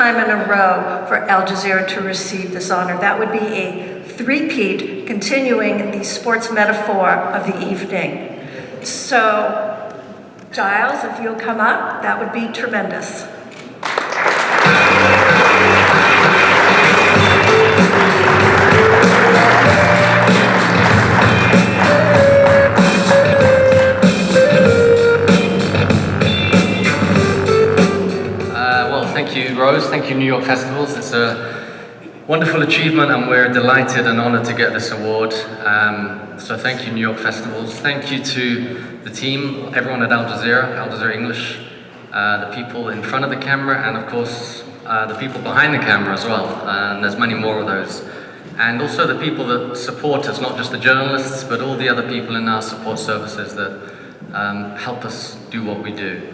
time in a row for Al Jazeera to receive this honor. That would be a three-peat, continuing the sports metaphor of the evening. So, Giles, if you'll come up, that would be tremendous. Thank you, Rose. Thank you, New York Festivals. It's a wonderful achievement, and we're delighted and honored to get this award. So thank you, New York Festivals. Thank you to the team, everyone at Al Jazeera English, the people in front of the camera, and of course, the people behind the camera as well. And there's many more of those. And also the people that support us, not just the journalists, but all the other people in our support services that help us do what we do.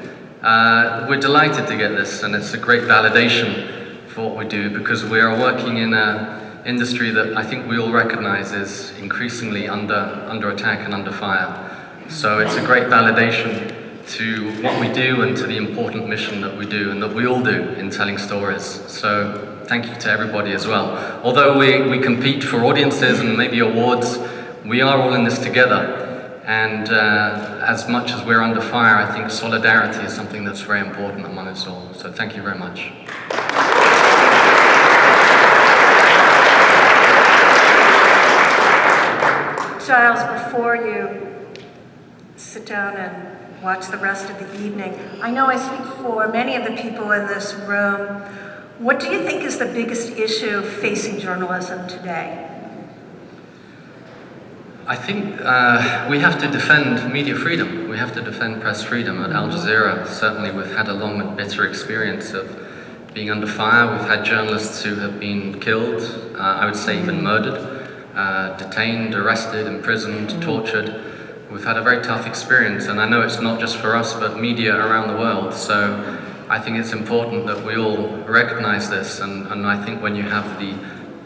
We're delighted to get this, and it's a great validation for what we do, because we are working in an industry that I think we all recognize is increasingly under attack and under fire. So it's a great validation to what we do and to the important mission that we do and that we all do in telling stories. So thank you to everybody as well. Although we compete for audiences and maybe awards, we are all in this together. And as much as we're under fire, I think solidarity is something that's very important among us all. So thank you very much. Giles, before you sit down and watch the rest of the evening, I know I speak for many of the people in this room. What do you think is the biggest issue facing journalism today? I think we have to defend media freedom. We have to defend press freedom. At Al Jazeera, certainly we've had a long and bitter experience of being under fire. We've had journalists who have been killed, I would say even murdered, detained, arrested, imprisoned, tortured. We've had a very tough experience, and I know it's not just for us, but media around the world. So I think it's important that we all recognize this, and I think when you have the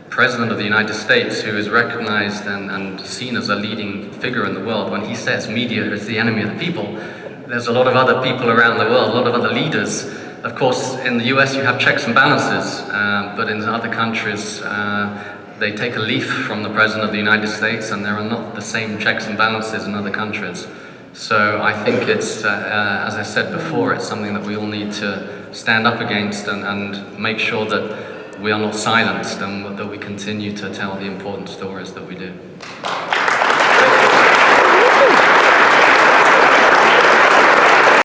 President of the United States, who is recognized and seen as a leading figure in the world, when he says media is the enemy of the people, there's a lot of other people around the world, a lot of other leaders. Of course, in the US you have checks and balances, but in other countries they take a leaf from the President of the United States, and there are not the same checks and balances in other countries. So I think it's, as I said before, it's something that we all need to stand up against and make sure that we are not silenced and that we continue to tell the important stories that we do.